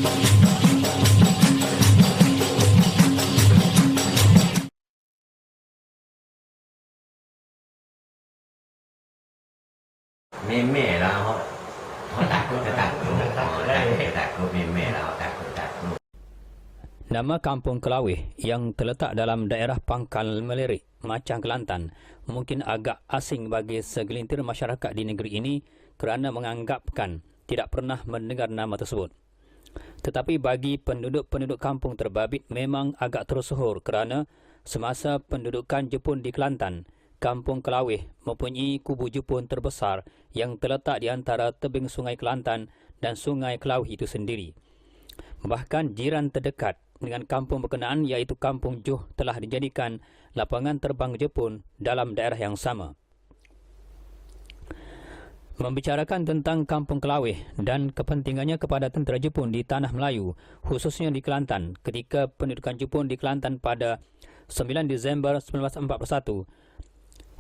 Meme lah takut meme lah takut. Nama Kampung Kelawih yang terletak dalam daerah Pangkal Melirik, Machang, Kelantan mungkin agak asing bagi segelintir masyarakat di negeri ini kerana menganggapkan tidak pernah mendengar nama tersebut. Tetapi bagi penduduk-penduduk kampung terbabit memang agak tersohor kerana semasa pendudukan Jepun di Kelantan, Kampung Kelawih mempunyai kubu Jepun terbesar yang terletak di antara tebing Sungai Kelantan dan Sungai Kelawih itu sendiri. Bahkan jiran terdekat dengan kampung berkenaan iaitu Kampung Johor telah dijadikan lapangan terbang Jepun dalam daerah yang sama. Membicarakan tentang Kampung Kelawih dan kepentingannya kepada tentera Jepun di Tanah Melayu, khususnya di Kelantan ketika pendudukan Jepun di Kelantan pada 9 Disember 1941,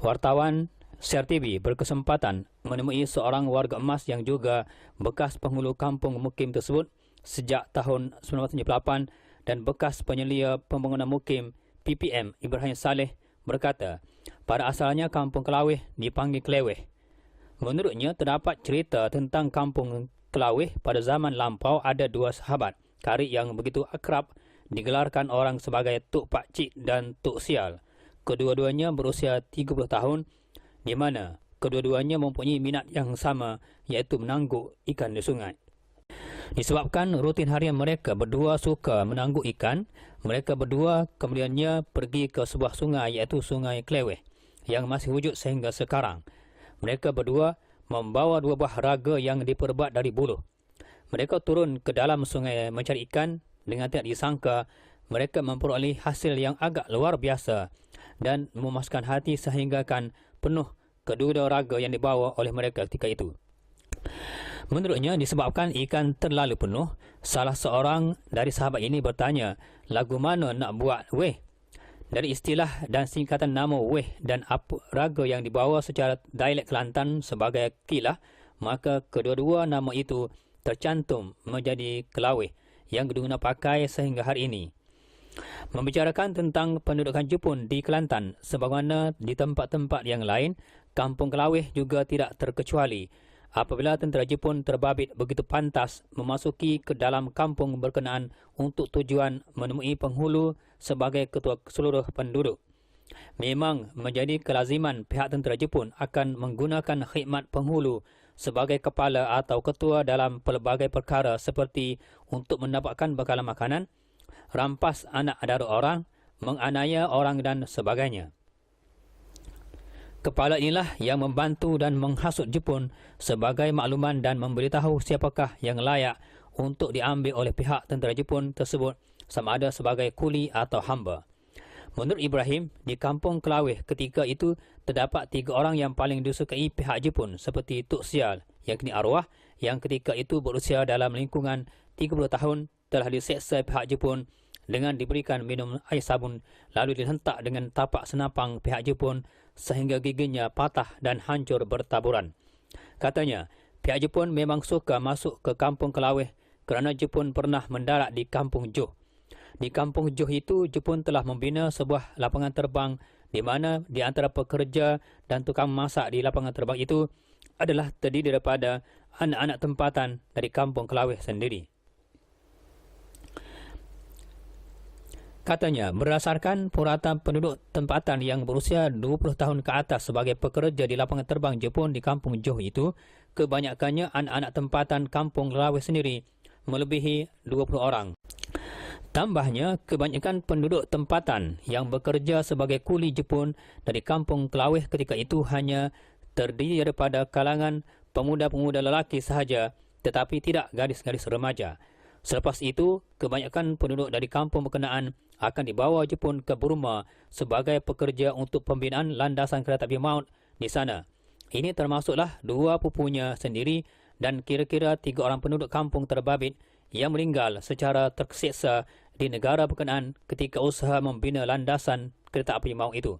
wartawan CRTV berkesempatan menemui seorang warga emas yang juga bekas penghulu kampung mukim tersebut sejak tahun 1978 dan bekas penyelia pembangunan mukim PPM Ibrahim Saleh berkata, pada asalnya Kampung Kelawih dipanggil Keleweh. Menurutnya, terdapat cerita tentang Kampung Kelawih pada zaman lampau ada dua sahabat karib yang begitu akrab digelarkan orang sebagai Tok Pak Cik dan Tok Sial. Kedua-duanya berusia 30 tahun di mana kedua-duanya mempunyai minat yang sama iaitu menangguk ikan di sungai. Disebabkan rutin harian mereka berdua suka menangguk ikan, mereka berdua kemudiannya pergi ke sebuah sungai iaitu Sungai Keleweh yang masih wujud sehingga sekarang. Mereka berdua membawa dua buah raga yang diperbuat dari buluh. Mereka turun ke dalam sungai mencari ikan dengan tidak disangka mereka memperoleh hasil yang agak luar biasa dan memuaskan hati sehinggakan penuh kedua raga yang dibawa oleh mereka ketika itu. Menurutnya, disebabkan ikan terlalu penuh, salah seorang dari sahabat ini bertanya, lagu mana nak buat weh? Dari istilah dan singkatan nama weh dan apa raga yang dibawa secara dialek Kelantan sebagai kilah, maka kedua-dua nama itu tercantum menjadi Kelawih yang digunakan pakai sehingga hari ini. Membicarakan tentang pendudukan Jepun di Kelantan, sebagaimana di tempat-tempat yang lain, Kampung Kelawih juga tidak terkecuali. Apabila tentera Jepun terbabit begitu pantas memasuki ke dalam kampung berkenaan untuk tujuan menemui penghulu sebagai ketua seluruh penduduk. Memang menjadi kelaziman pihak tentera Jepun akan menggunakan khidmat penghulu sebagai kepala atau ketua dalam pelbagai perkara seperti untuk mendapatkan bekalan makanan, rampas anak dara orang, menganiaya orang dan sebagainya. Kepala inilah yang membantu dan menghasut Jepun sebagai makluman dan memberitahu siapakah yang layak untuk diambil oleh pihak tentera Jepun tersebut sama ada sebagai kuli atau hamba. Menurut Ibrahim, di Kampung Kelawih ketika itu terdapat 3 orang yang paling disukai pihak Jepun seperti Tok Sial yang kini arwah yang ketika itu berusia dalam lingkungan 30 tahun telah diseksa pihak Jepun dengan diberikan minum air sabun lalu dihentak dengan tapak senapang pihak Jepun sehingga giginya patah dan hancur bertaburan. Katanya, pihak Jepun memang suka masuk ke Kampung Kelawih kerana Jepun pernah mendarat di Kampung Johor. Di Kampung Johor itu, Jepun telah membina sebuah lapangan terbang di mana di antara pekerja dan tukang masak di lapangan terbang itu adalah terdiri daripada anak-anak tempatan dari Kampung Kelawih sendiri. Katanya, berdasarkan purata penduduk tempatan yang berusia 20 tahun ke atas sebagai pekerja di lapangan terbang Jepun di Kampung Johor itu, kebanyakannya anak-anak tempatan Kampung Kelawih sendiri, melebihi 20 orang. Tambahnya, kebanyakan penduduk tempatan yang bekerja sebagai kuli Jepun dari Kampung Kelawih ketika itu hanya terdiri daripada kalangan pemuda-pemuda lelaki sahaja, tetapi tidak gadis-gadis remaja. Selepas itu, kebanyakan penduduk dari kampung berkenaan akan dibawa Jepun ke Burma sebagai pekerja untuk pembinaan landasan kereta api maut di sana. Ini termasuklah 2 pupunya sendiri dan kira-kira 3 orang penduduk kampung terbabit yang meninggal secara tersiksa di negara berkenaan ketika usaha membina landasan kereta api maut itu.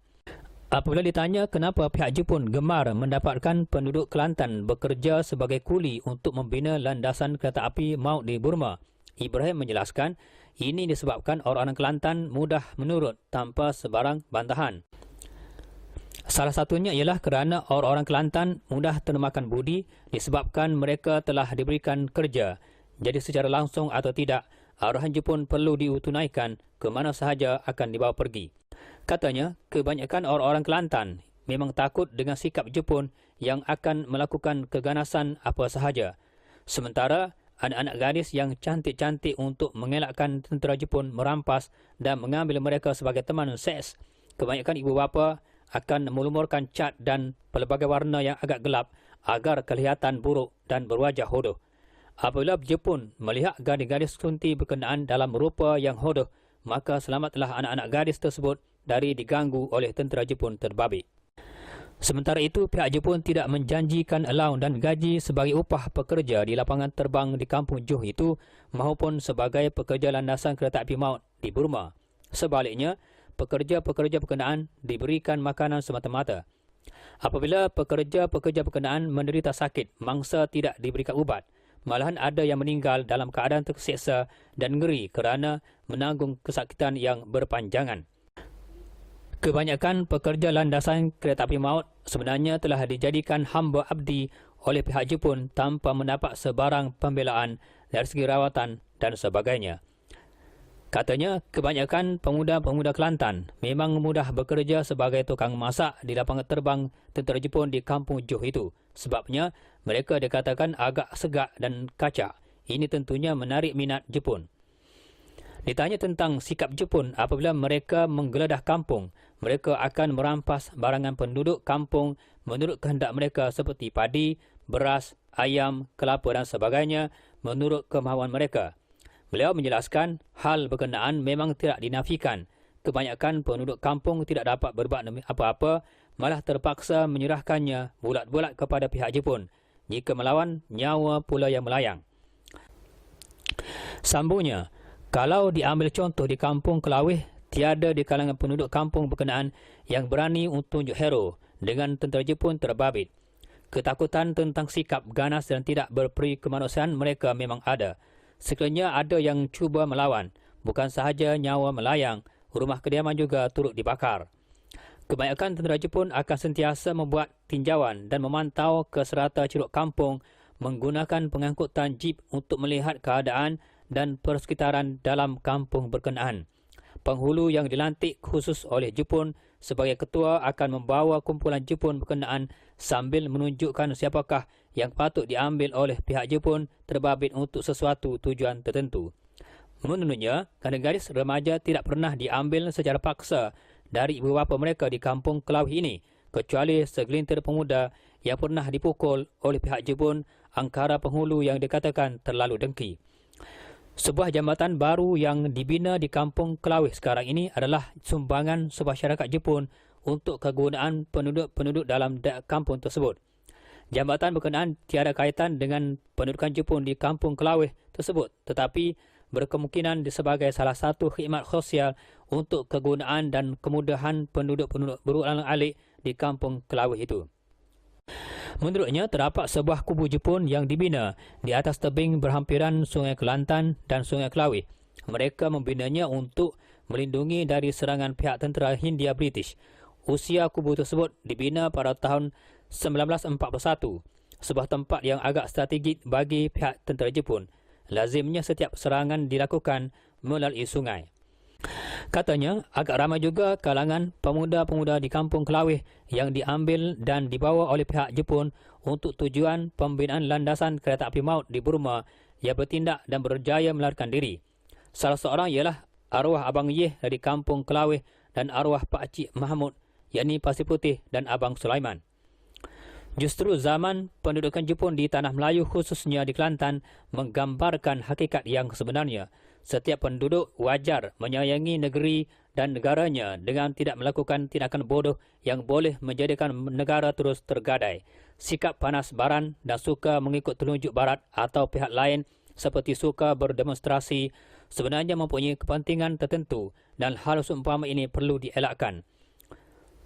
Apabila ditanya kenapa pihak Jepun gemar mendapatkan penduduk Kelantan bekerja sebagai kuli untuk membina landasan kereta api maut di Burma, Ibrahim menjelaskan ini disebabkan orang-orang Kelantan mudah menurut tanpa sebarang bantahan. Salah satunya ialah kerana orang-orang Kelantan mudah termakan budi disebabkan mereka telah diberikan kerja. Jadi secara langsung atau tidak, arahan Jepun perlu ditunaikan ke mana sahaja akan dibawa pergi. Katanya, kebanyakan orang-orang Kelantan memang takut dengan sikap Jepun yang akan melakukan keganasan apa sahaja. Sementara, anak-anak gadis yang cantik-cantik untuk mengelakkan tentera Jepun merampas dan mengambil mereka sebagai teman seks, kebanyakan ibu bapa akan melumurkan cat dan pelbagai warna yang agak gelap agar kelihatan buruk dan berwajah hodoh. Apabila Jepun melihat gadis-gadis sunti berkenaan dalam rupa yang hodoh, maka selamatlah anak-anak gadis tersebut dari diganggu oleh tentera Jepun terbabit. Sementara itu, pihak Jepun tidak menjanjikan allowance dan gaji sebagai upah pekerja di lapangan terbang di kampung Johor itu maupun sebagai pekerja landasan kereta api maut di Burma. Sebaliknya, pekerja-pekerja berkenaan diberikan makanan semata-mata. Apabila pekerja-pekerja berkenaan menderita sakit, mangsa tidak diberikan ubat. Malahan ada yang meninggal dalam keadaan terseksa dan ngeri kerana menanggung kesakitan yang berpanjangan. Kebanyakan pekerja landasan kereta api maut sebenarnya telah dijadikan hamba abdi oleh pihak Jepun tanpa mendapat sebarang pembelaan dari segi rawatan dan sebagainya. Katanya, kebanyakan pemuda-pemuda Kelantan memang mudah bekerja sebagai tukang masak di lapangan terbang tentera Jepun di kampung Johor itu. Sebabnya, mereka dikatakan agak segak dan kacak. Ini tentunya menarik minat Jepun. Ditanya tentang sikap Jepun apabila mereka menggeledah kampung, mereka akan merampas barangan penduduk kampung menurut kehendak mereka seperti padi, beras, ayam, kelapa dan sebagainya menurut kemahuan mereka. Beliau menjelaskan hal berkenaan memang tidak dinafikan. Kebanyakan penduduk kampung tidak dapat berbuat apa-apa, malah terpaksa menyerahkannya bulat-bulat kepada pihak Jepun. Jika melawan, nyawa pula yang melayang. Sambungnya, kalau diambil contoh di kampung Kelawih, tiada di kalangan penduduk kampung berkenaan yang berani untuk tunjuk hero dengan tentera Jepun terbabit. Ketakutan tentang sikap ganas dan tidak berperi kemanusiaan mereka memang ada. Sekiranya ada yang cuba melawan, bukan sahaja nyawa melayang, rumah kediaman juga turut dibakar. Kebanyakan tentera Jepun akan sentiasa membuat tinjauan dan memantau ke serata ceruk kampung menggunakan pengangkutan jeep untuk melihat keadaan dan persekitaran dalam kampung berkenaan. Penghulu yang dilantik khusus oleh Jepun sebagai ketua akan membawa kumpulan Jepun berkenaan sambil menunjukkan siapakah yang patut diambil oleh pihak Jepun terbabit untuk sesuatu tujuan tertentu. Menurutnya, gadis remaja tidak pernah diambil secara paksa dari ibu bapa mereka di kampung Kelawih ini, kecuali segelintir pemuda yang pernah dipukul oleh pihak Jepun angkara penghulu yang dikatakan terlalu dengki. Sebuah jambatan baru yang dibina di kampung Kelawih sekarang ini adalah sumbangan masyarakat Jepun untuk kegunaan penduduk-penduduk dalam kampung tersebut. Jambatan berkenaan tiada kaitan dengan pendudukan Jepun di kampung Kelawih tersebut, tetapi berkemungkinan sebagai salah satu khidmat sosial untuk kegunaan dan kemudahan penduduk-penduduk berulang-alik di kampung Kelawih itu. Menurutnya, terdapat sebuah kubu Jepun yang dibina di atas tebing berhampiran Sungai Kelantan dan Sungai Kelawih. Mereka membinanya untuk melindungi dari serangan pihak tentera Hindia British. Usia kubu tersebut dibina pada tahun 1941, sebuah tempat yang agak strategik bagi pihak tentera Jepun. Lazimnya setiap serangan dilakukan melalui sungai. Katanya, agak ramai juga kalangan pemuda-pemuda di kampung Kelawih yang diambil dan dibawa oleh pihak Jepun untuk tujuan pembinaan landasan kereta api maut di Burma yang bertindak dan berjaya melarikan diri. Salah seorang ialah arwah Abang Yeh dari kampung Kelawih dan arwah Pak Cik Mahmud, yakni Pasir Putih dan Abang Sulaiman. Justru zaman pendudukan Jepun di Tanah Melayu khususnya di Kelantan menggambarkan hakikat yang sebenarnya. Setiap penduduk wajar menyayangi negeri dan negaranya dengan tidak melakukan tindakan bodoh yang boleh menjadikan negara terus tergadai. Sikap panas baran dan suka mengikut telunjuk barat atau pihak lain seperti suka berdemonstrasi sebenarnya mempunyai kepentingan tertentu dan hal seumpama ini perlu dielakkan.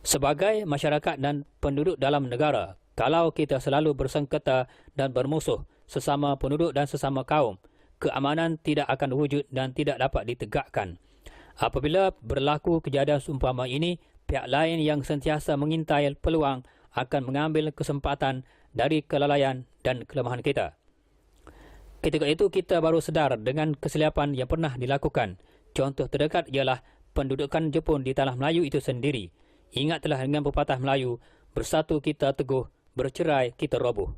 Sebagai masyarakat dan penduduk dalam negara, kalau kita selalu bersengketa dan bermusuh sesama penduduk dan sesama kaum, keamanan tidak akan wujud dan tidak dapat ditegakkan. Apabila berlaku kejadian seumpama ini, pihak lain yang sentiasa mengintai peluang akan mengambil kesempatan dari kelalaian dan kelemahan kita. Ketika itu kita baru sedar dengan kesilapan yang pernah dilakukan. Contoh terdekat ialah pendudukan Jepun di tanah Melayu itu sendiri. Ingatlah dengan pepatah Melayu, bersatu kita teguh, bercerai kita roboh.